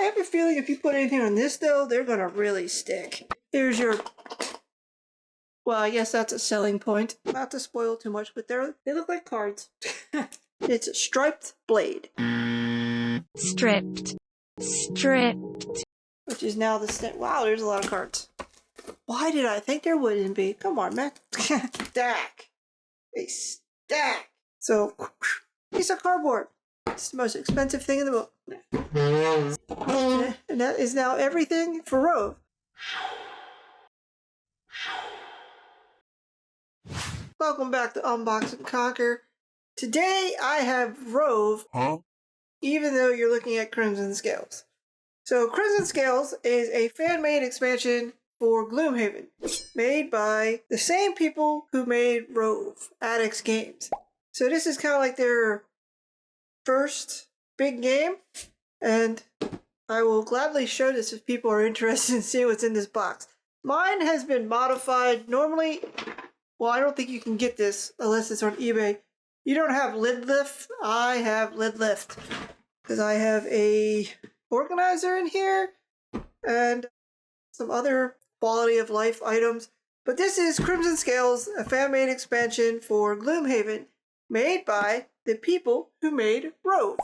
have a feeling if you put anything on this, though, they're going to really stick. Here's your... Well, I guess that's a selling point. Not to spoil too much, but they look like cards. It's a striped blade. Stripped. Which is now the... Wow, there's a lot of cards. Why did I think there wouldn't be? Come on, man. Stack. A stack. So, piece of cardboard. It's the most expensive thing in the book. And that is now everything for Rove. Welcome back to Unboxandconquer. Today I have Rove, even though you're looking at Crimson Scales. So Crimson Scales is a fan-made expansion for Gloomhaven, made by the same people who made Rove, Addax Games. So this is kind of like their first big game, and I will gladly show this if people are interested in seeing what's in this box. Mine has been modified. Normally, well, I don't think you can get this unless it's on eBay. You don't have lid lift. I have lid lift because I have a organizer in here and some other quality of life items. But this is Crimson Scales, a fan-made expansion for Gloomhaven, made by the people who made Rove.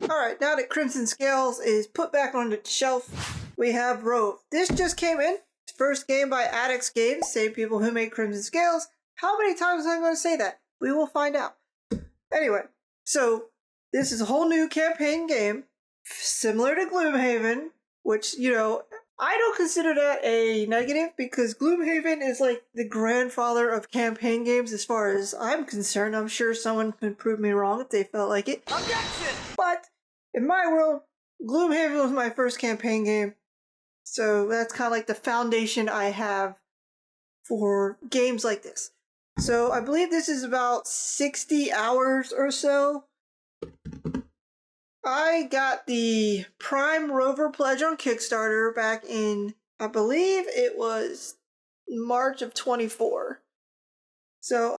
Alright, now that Crimson Scales is put back on the shelf, we have Rove. This just came in. First game by Addax Games, same people who made Crimson Scales. How many times am I going to say that? We will find out. Anyway, so this is a whole new campaign game, similar to Gloomhaven, which, you know, I don't consider that a negative because Gloomhaven is like the grandfather of campaign games as far as I'm concerned. I'm sure someone can prove me wrong if they felt like it. Objection! But in my world, Gloomhaven was my first campaign game. So that's kind of like the foundation I have for games like this. So I believe this is about 60 hours or so. I got the Prime Rover pledge on Kickstarter back in, I believe it was March of 24. So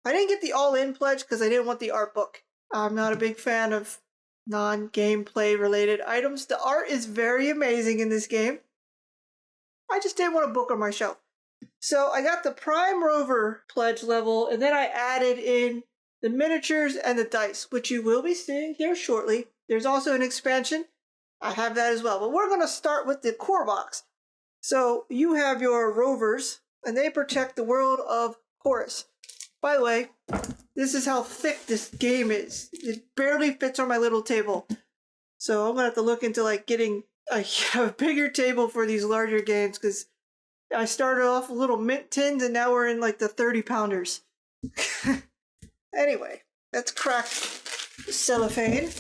I didn't get the all-in pledge because I didn't want the art book. I'm not a big fan of non-gameplay related items. The art is very amazing in this game. I just didn't want a book on my shelf. So I got the Prime Rover pledge level, and then I added in the miniatures and the dice, which you will be seeing here shortly. There's also an expansion. I have that as well. But we're going to start with the core box. So you have your rovers, and they protect the world of Horus. By the way, this is how thick this game is. It barely fits on my little table. So I'm going to have to look into like getting a bigger table for these larger games because I started off with little mint tins and now we're in like the 30-pounders. Anyway, let's crack the cellophane.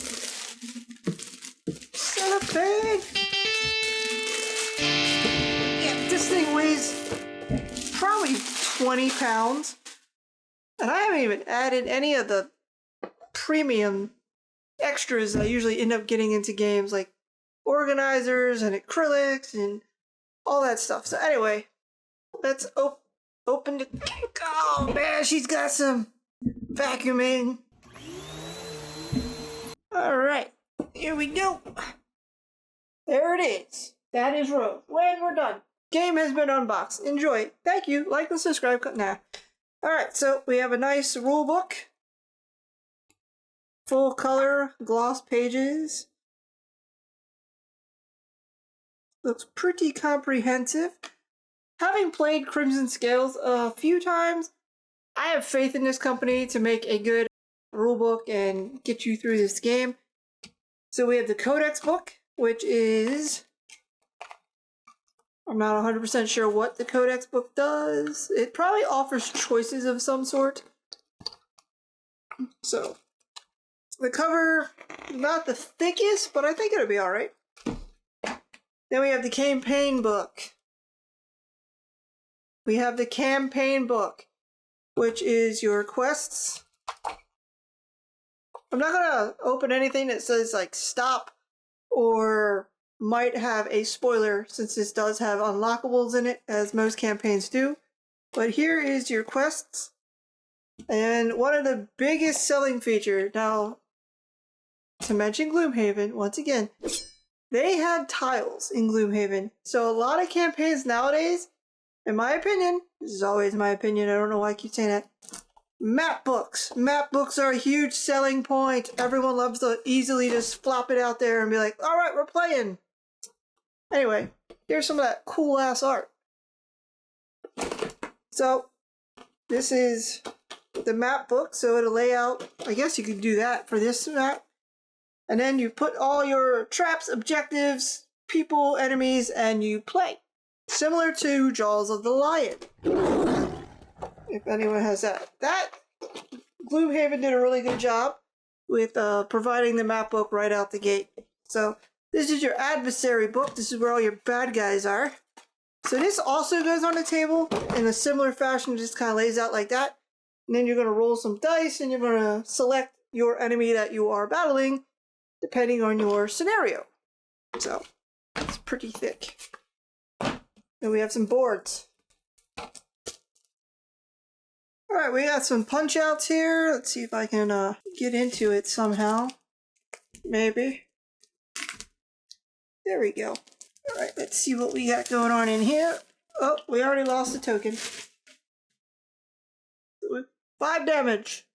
Cellophane! Yeah, this thing weighs probably 20 pounds. And I haven't even added any of the premium extras I usually end up getting into games like organizers and acrylics and all that stuff. So anyway, let's open the... Oh man, she's got some vacuuming. Alright, here we go. There it is. That is Rove. When we're done. Game has been unboxed. Enjoy. Thank you. Like and subscribe. Nah. Alright, so we have a nice rule book. Full color gloss pages. Looks pretty comprehensive. Having played Crimson Scales a few times, I have faith in this company to make a good rulebook and get you through this game. So we have the Codex book, which is... I'm not 100% sure what the Codex book does. It probably offers choices of some sort. So, the cover, not the thickest, but I think it'll be alright. Then we have the campaign book. We have the campaign book, which is your quests. I'm not gonna open anything that says like stop or might have a spoiler since this does have unlockables in it, as most campaigns do. But here is your quests. And one of the biggest selling features, now to mention Gloomhaven, once again, they had tiles in Gloomhaven. So a lot of campaigns nowadays, in my opinion, this is always my opinion, I don't know why I keep saying that, map books. Map books are a huge selling point. Everyone loves to easily just flop it out there and be like, all right, we're playing. Anyway, here's some of that cool ass art. So this is the map book, so it'll lay out, I guess you could do that for this map. And then you put all your traps, objectives, people, enemies, and you play. Similar to Jaws of the Lion. If anyone has that. Gloomhaven did a really good job with providing the map book right out the gate. So this is your adversary book. This is where all your bad guys are. So this also goes on the table in a similar fashion, just kind of lays out like that. And then you're going to roll some dice and you're going to select your enemy that you are battling depending on your scenario. So it's pretty thick. And we have some boards. Alright, we got some punch outs here. Let's see if I can get into it somehow. Maybe. There we go. Alright, let's see what we got going on in here. Oh, we already lost a token. 5 damage.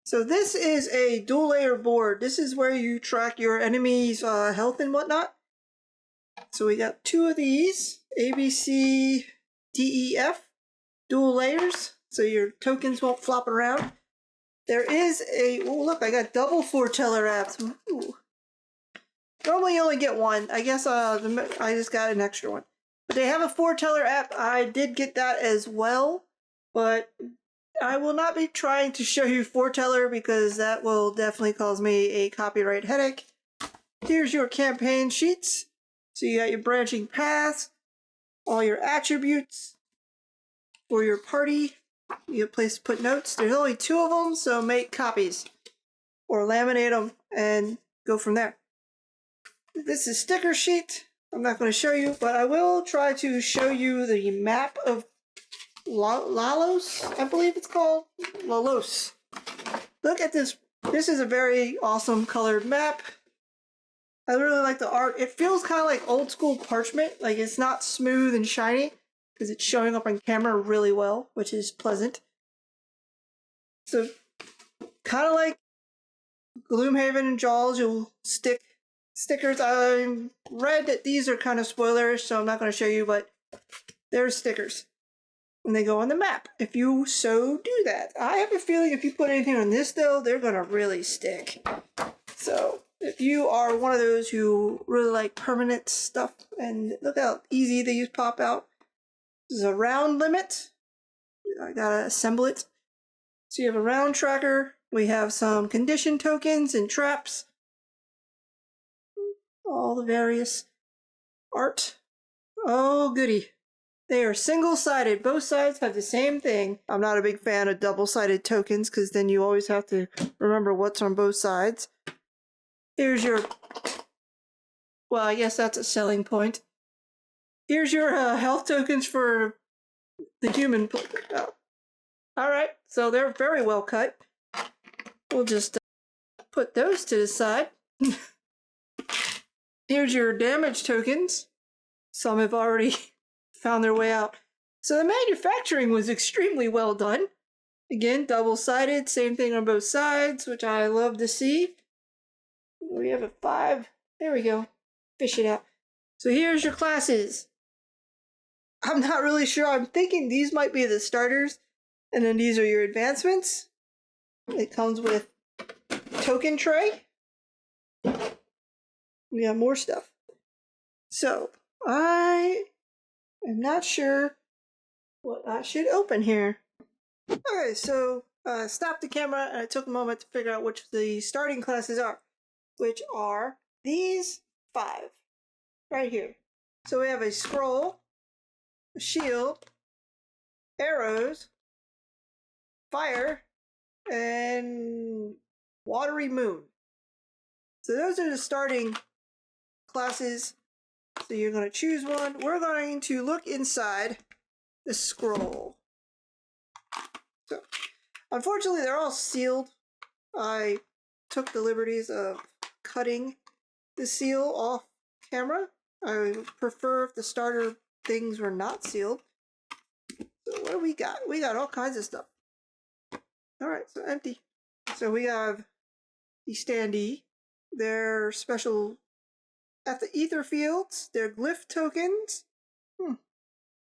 So this is a dual layer board. This is where you track your enemy's health and whatnot. So we got 2 of these. A, B, C, D, E, F. Dual layers. So your tokens won't flop around. There is a... Oh, look, I got double foreteller apps. Ooh. Normally you only get one. I guess I just got an extra one. But they have a foreteller app. I did get that as well. But I will not be trying to show you foreteller because that will definitely cause me a copyright headache. Here's your campaign sheets. So you got your branching paths, all your attributes for your party. You have a place to put notes. There's only 2 of them, so make copies. Or laminate them and go from there. This is sticker sheet. I'm not going to show you, but I will try to show you the map of Lalos, I believe it's called. Lalos. Look at this. This is a very awesome colored map. I really like the art. It feels kind of like old school parchment. Like it's not smooth and shiny because it's showing up on camera really well, which is pleasant. So kind of like Gloomhaven and Jaws, you'll stick stickers. I read that these are kind of spoilerish, so I'm not going to show you, but there's stickers. And they go on the map, if you so do that. I have a feeling if you put anything on this, though, they're going to really stick. So, if you are one of those who really like permanent stuff, and look how easy these pop out. This is a round limit. I gotta assemble it. So you have a round tracker. We have some condition tokens and traps. All the various art. Oh, goody. They are single-sided. Both sides have the same thing. I'm not a big fan of double-sided tokens because then you always have to remember what's on both sides. Here's your... Well, I guess that's a selling point. Here's your health tokens for the human... Oh. Alright, so they're very well cut. We'll just put those to the side. Here's your damage tokens. Some have already found their way out. So the manufacturing was extremely well done. Again, double-sided, same thing on both sides, which I love to see. We have a 5. There we go. Fish it out. So here's your classes. I'm not really sure. I'm thinking these might be the starters, and then these are your advancements. It comes with token tray. We have more stuff. So, I'm not sure what I should open here. Okay, so stop the camera and I took a moment to figure out which the starting classes are, which are these 5 right here. So we have a scroll, a shield, arrows, fire, and watery moon. So those are the starting classes. So you're going to choose one. We're going to look inside the scroll. So, unfortunately, they're all sealed. I took the liberties of cutting the seal off camera. I would prefer if the starter things were not sealed. So what do we got? We got all kinds of stuff. Alright, so empty. So we have the standee. They're special at the ether fields. They're glyph tokens.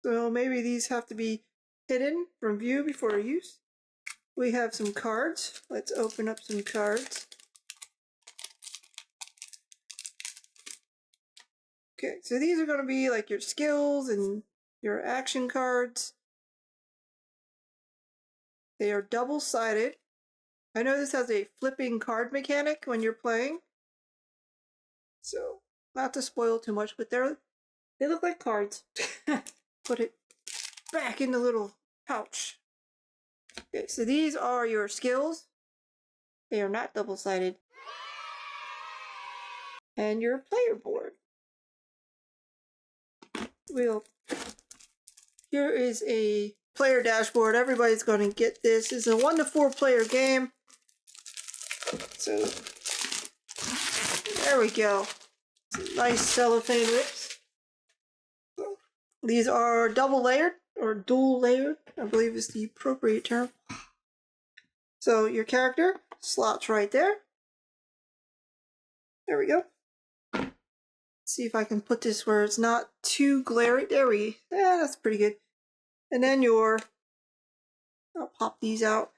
So maybe these have to be hidden from view before use. We have some cards. Let's open up some cards. Okay, so these are going to be like your skills and your action cards. They are double-sided. I know this has a flipping card mechanic when you're playing. So, not to spoil too much, but they look like cards. Put it back in the little pouch. Okay, so these are your skills. They are not double-sided. And your player board. Here is a player dashboard. Everybody's going to get this. It's a 1 to 4 player game. So, there we go. Some nice cellophane rips. These are double layered, or dual layered, I believe is the appropriate term. So your character slots right there. There we go. Let's see if I can put this where it's not too glaring. Yeah, that's pretty good. And then I'll pop these out.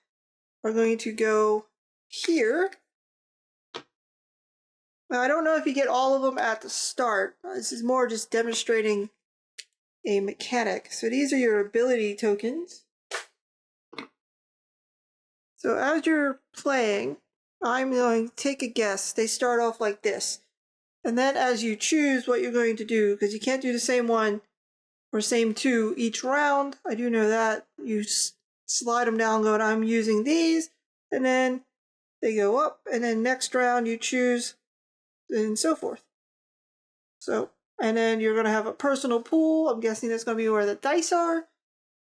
We're going to go here. Now, I don't know if you get all of them at the start. This is more just demonstrating a mechanic. So these are your ability tokens. So as you're playing, I'm going to take a guess. They start off like this. And then as you choose what you're going to do, because you can't do the same one or same two each round, I do know that. You slide them down going, I'm using these, and then they go up, and then next round you choose, and so forth. So, and then you're going to have a personal pool. I'm guessing that's going to be where the dice are.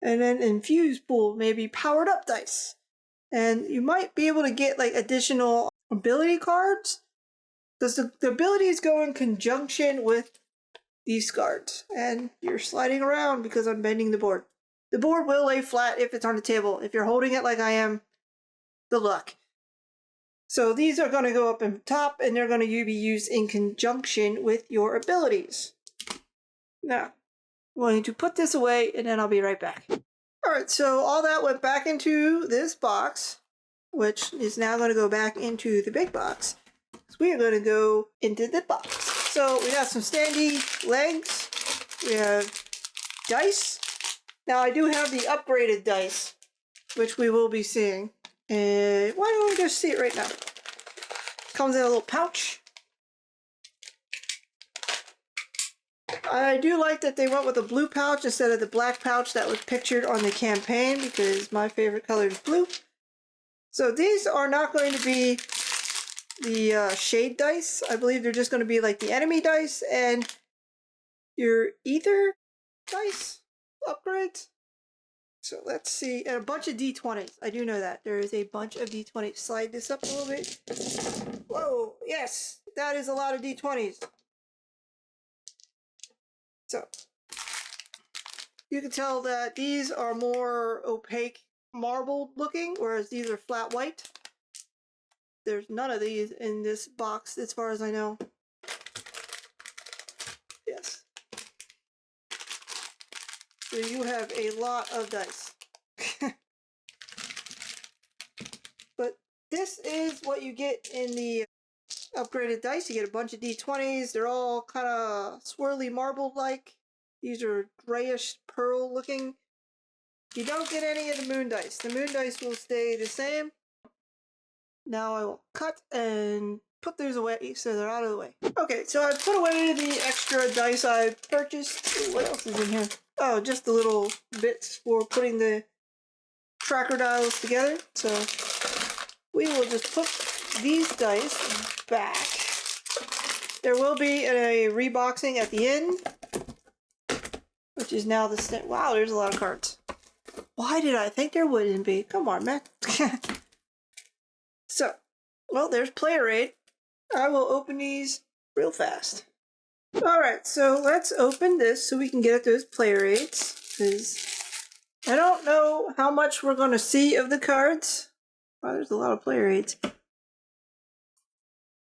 And then infused pool, maybe powered up dice. And you might be able to get like additional ability cards. Because the abilities go in conjunction with these cards. And you're sliding around because I'm bending the board. The board will lay flat if it's on the table. If you're holding it like I am, good luck. So these are going to go up in top, and they're going to be used in conjunction with your abilities. Now, I'm going to put this away, and then I'll be right back. Alright, so all that went back into this box, which is now going to go back into the big box. So we are going to go into the box. So we got some standee legs. We have dice. Now I do have the upgraded dice, which we will be seeing. And why don't we just see it right now? Comes in a little pouch. I do like that they went with a blue pouch instead of the black pouch that was pictured on the campaign, because my favorite color is blue. So these are not going to be the shade dice. I believe they're just going to be like the enemy dice and your ether dice upgrades. So let's see, and a bunch of D20s. I do know that. There is a bunch of D20s. Slide this up a little bit. Whoa, yes, that is a lot of D20s. So, you can tell that these are more opaque marble looking, whereas these are flat white. There's none of these in this box as far as I know. Yes. So you have a lot of dice. But this is what you get in the upgraded dice. You get a bunch of D20s. They're all kind of swirly marble-like. These are grayish pearl looking. You don't get any of the moon dice. The moon dice will stay the same. Now I will cut and put those away so they're out of the way. Okay, so I put away the extra dice I purchased. What else is in here? Oh, just the little bits for putting the tracker dials together. So we will just put these dice back. There will be a reboxing at the end, which is now the wow, there's a lot of cards. Why did I think there wouldn't be? Come on, man. So, well, there's player aid. I will open these real fast. Alright, so let's open this so we can get at those play rates. Because I don't know how much we're going to see of the cards. Wow, there's a lot of play rates.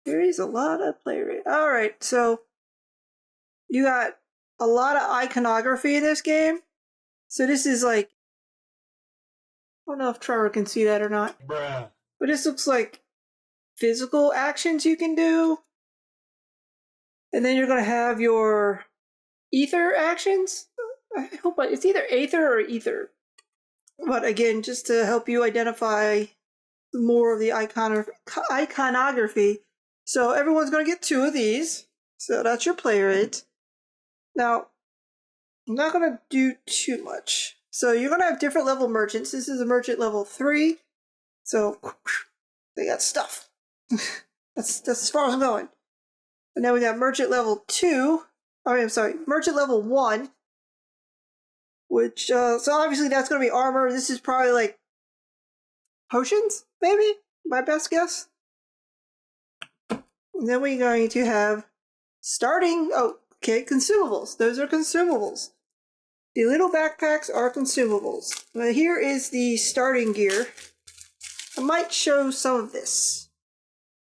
There is a lot of play rates. Alright, so you got a lot of iconography in this game. So this is like, I don't know if Trevor can see that or not. Bruh. But this looks like physical actions you can do. And then you're going to have your ether actions. I hope it's either aether or ether. But again, just to help you identify more of the iconography. So everyone's going to get 2 of these. So that's your play rate. Now, I'm not going to do too much. So you're going to have different level merchants. This is a merchant level 3. So they got stuff. That's as far as I'm going. And then we got merchant level 2. Merchant level 1. Which, so obviously that's going to be armor. This is probably like potions, maybe? My best guess. And then we're going to have consumables. Those are consumables. The little backpacks are consumables. Now here is the starting gear. I might show some of this.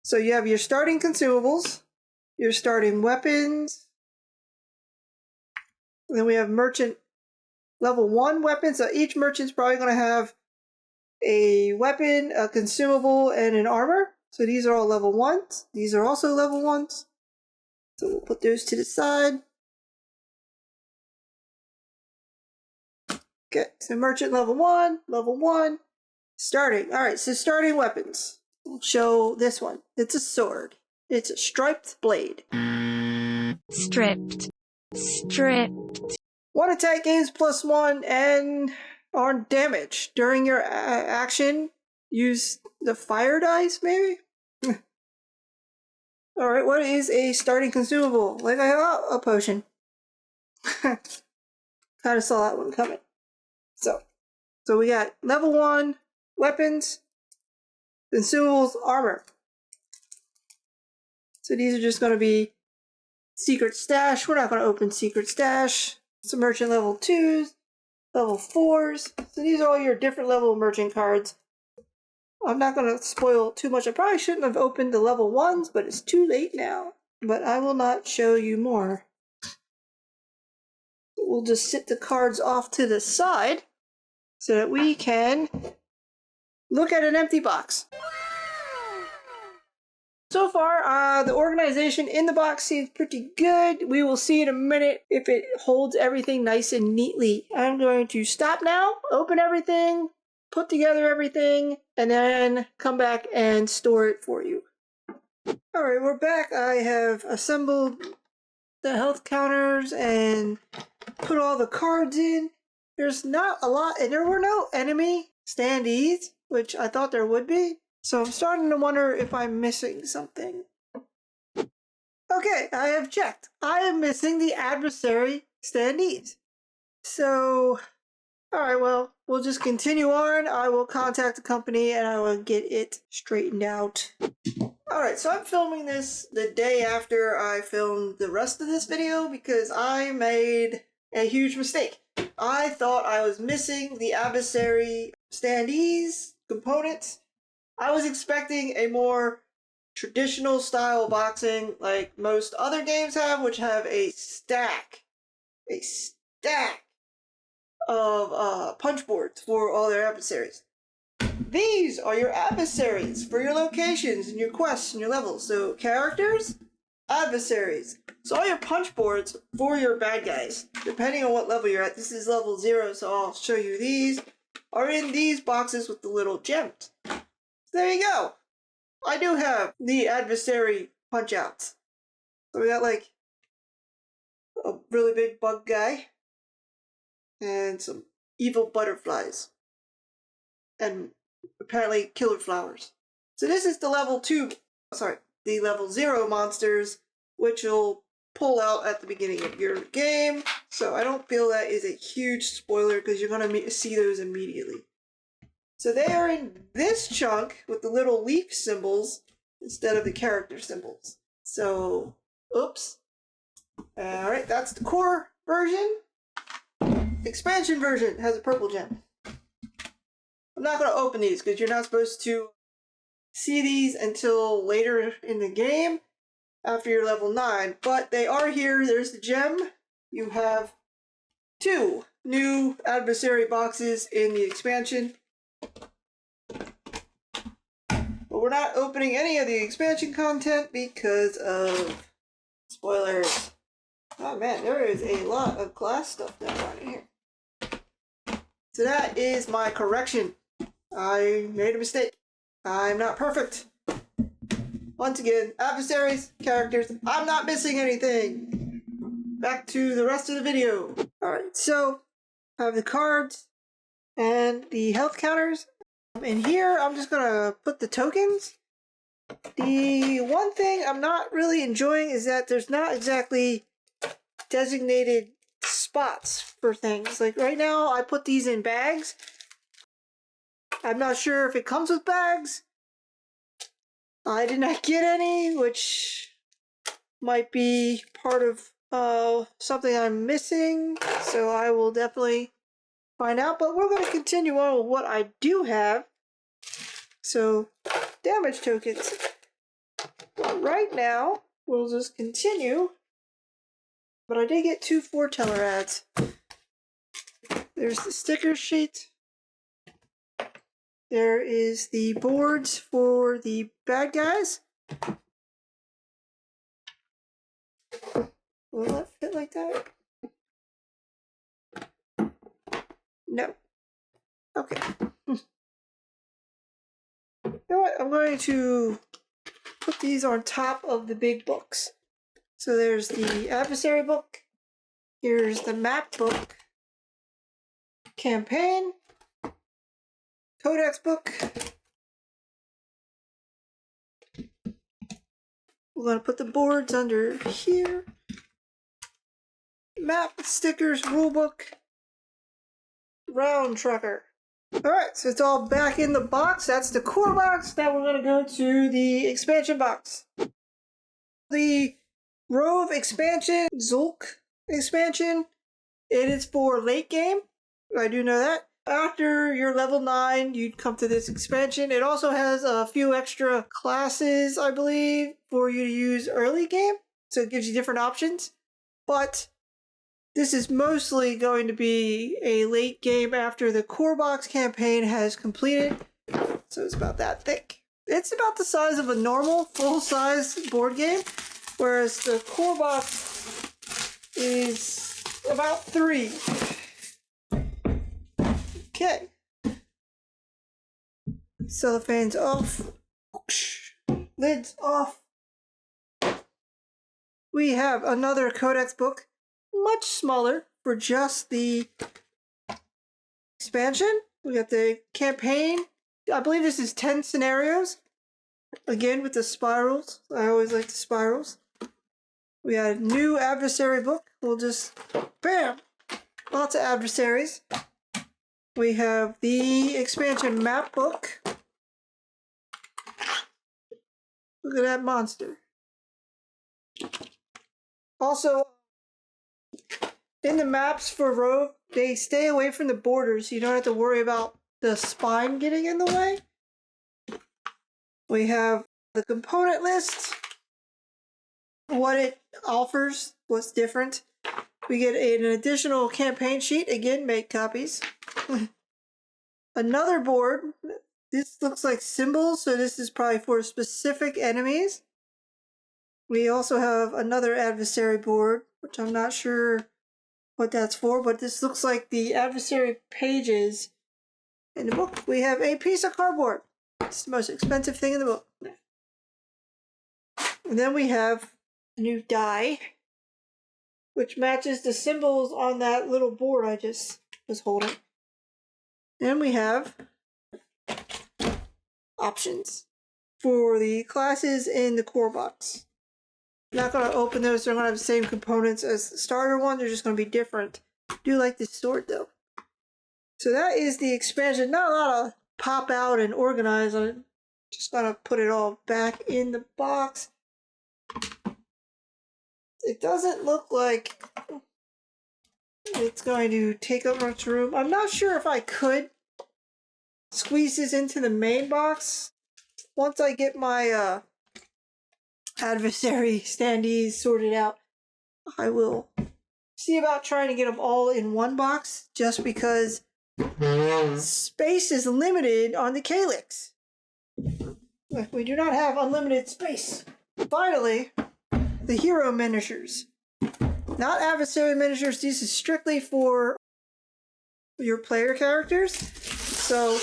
So you have your starting consumables, your starting weapons, and then we have merchant level 1 weapons. So each merchant's probably going to have a weapon, a consumable, and an armor. So these are all level 1s. These are also level 1s. So we'll put those to the side. Okay, so merchant level 1, starting. Alright, so starting weapons. We'll show this one. It's a sword. It's a striped blade. Stripped. 1 attack gains +1 and on damage. During your action, use the fire dice, maybe? Alright, what is a starting consumable? Like a potion. Kind of saw that one coming. So we got level 1, weapons, consumables, armor. So these are just going to be secret stash. We're not going to open secret stash. Some merchant level 2s, level 4s. So these are all your different level merchant cards. I'm not going to spoil too much. I probably shouldn't have opened the level 1s, but it's too late now. But I will not show you more. We'll just sit the cards off to the side so that we can look at an empty box. So far, the organization in the box seems pretty good. We will see in a minute if it holds everything nice and neatly. I'm going to stop now, open everything, put together everything, and then come back and store it for you. Alright, we're back. I have assembled the health counters and put all the cards in. There's not a lot, and there were no enemy standees, which I thought there would be. So I'm starting to wonder if I'm missing something. Okay, I have checked. I am missing the adversary standees. So, alright, well, we'll just continue on. I will contact the company and I will get it straightened out. Alright, so I'm filming this the day after I filmed the rest of this video because I made a huge mistake. I thought I was missing the adversary standees components. I was expecting a more traditional style boxing like most other games have, which have a stack of punch boards for all their adversaries. These are your adversaries for your locations and your quests and your levels. So characters, adversaries. So all your punch boards for your bad guys, depending on what level you're at. This is level 0, so I'll show you these, are in these boxes with the little gems. So there you go. I do have the adversary punch outs. So we got like a really big bug guy and some evil butterflies and apparently killer flowers. So this is the level 0 monsters, which will pull out at the beginning of your game. So I don't feel that is a huge spoiler because you're going to see those immediately. So they are in this chunk with the little leaf symbols instead of the character symbols. So Oops. Alright, that's the core version. Expansion version has a purple gem. I'm not going to open these because you're not supposed to see these until later in the game after you're level 9. But they are here. There's the gem. You have 2 new adversary boxes in the expansion. But we're not opening any of the expansion content because of spoilers. Oh man, there is a lot of glass stuff down right here. So that is my correction. I made a mistake. I'm not perfect. Once again, adversaries, characters, I'm not missing anything. Back to the rest of the video. Alright, so I have the cards and the health counters. In here, I'm just gonna put the tokens. The one thing I'm not really enjoying is that there's not exactly designated spots for things. Like right now, I put these in bags. I'm not sure if it comes with bags. I did not get any, which might be part of something I'm missing. So I will definitely find out. But we're going to continue on with what I do have. So, damage tokens. But right now, we'll just continue. But I did get 2 foreteller ads. There's the sticker sheet. There is the boards for the bad guys. Will that fit like that? No. Okay. You know what? I'm going to put these on top of the big books. So there's the adversary book. Here's the map book. Campaign. Codex book. We're going to put the boards under here. Map, stickers, rulebook, round tracker. Alright, so it's all back in the box. That's the core box. Now we're going to go to the expansion box. The Rove expansion, Zulk expansion, it is for late game. I do know that. After you're level 9, you'd come to this expansion. It also has a few extra classes, I believe, for you to use early game. So it gives you different options. But this is mostly going to be a late game after the core box campaign has completed. So it's about that thick. It's about the size of a normal full-size board game, whereas the core box is about 3. Okay. Cellophane's off. Lid's off. We have another codex book, much smaller, for just the expansion. We got the campaign. I believe this is 10 scenarios. Again, with the spirals. I always like the spirals. We got a new adversary book. We'll just, bam! Lots of adversaries. We have the expansion map book. Look at that monster. Also, in the maps for Rove, they stay away from the borders, so you don't have to worry about the spine getting in the way. We have the component list, what it offers, what's different. We get an additional campaign sheet. Again, make copies. Another board. This looks like symbols, so this is probably for specific enemies. We also have another adversary board, which I'm not sure what that's for, but this looks like the adversary pages in the book. We have a piece of cardboard. It's the most expensive thing in the book. And then we have a new die, which matches the symbols on that little board I just was holding. Then we have options for the classes in the core box. I'm not going to open those. They're going to have the same components as the starter one. They're just going to be different. I do like this sword though. So that is the expansion. Not a lot of pop out and organize on it. Just going to put it all back in the box. it doesn't look like it's going to take up much room. I'm not sure if I could squeeze this into the main box. Once I get my adversary standees sorted out, I will see about trying to get them all in one box, just because space is limited on the Calyx. We do not have unlimited space. Finally, the hero miniatures. Not adversary miniatures, these is strictly for your player characters. So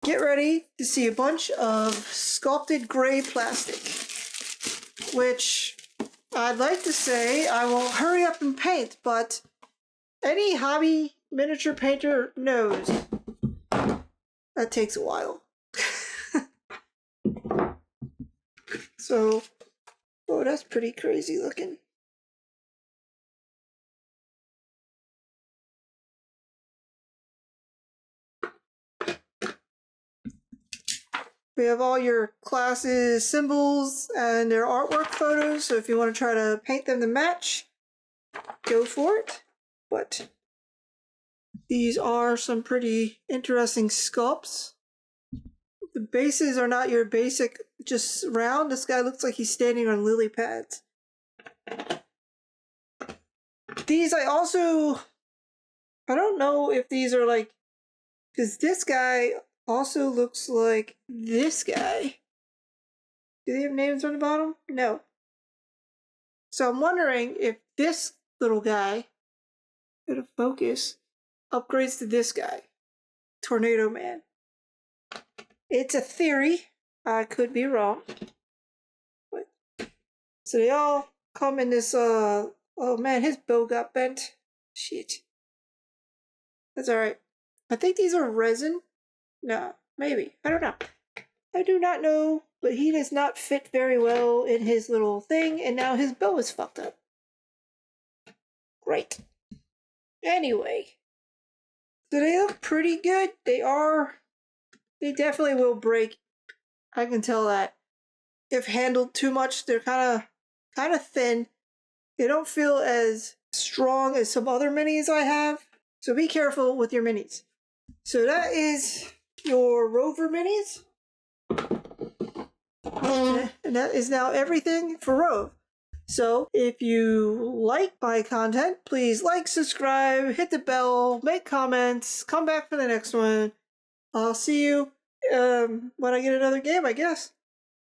get ready to see a bunch of sculpted gray plastic, which I'd like to say I will hurry up and paint, but any hobby miniature painter knows that takes a while. So, oh, that's pretty crazy looking. We have all your classes' symbols and their artwork photos, so if you want to try to paint them to match, go for it. But these are some pretty interesting sculpts. The bases are not your basic just round. This guy looks like he's standing on lily pads. These I don't know if these are like, because this guy also looks like this guy. Do they have names on the bottom? No. So I'm wondering if this little guy, go to focus, upgrades to this guy, Tornado Man. It's a theory. I could be wrong. But, so they all come in this, oh man, his bow got bent. Shit. That's alright. I think these are resin. No, maybe. I don't know. I do not know, but he does not fit very well in his little thing, and now his bow is fucked up. Great. Anyway. So they look pretty good. They definitely will break. I can tell that. If handled too much, they're kind of thin. They don't feel as strong as some other minis I have. So be careful with your minis. So that is your Rover minis. And that is now everything for Rove. So if you like my content, please like, subscribe, hit the bell, make comments, come back for the next one. I'll see you when I get another game, I guess.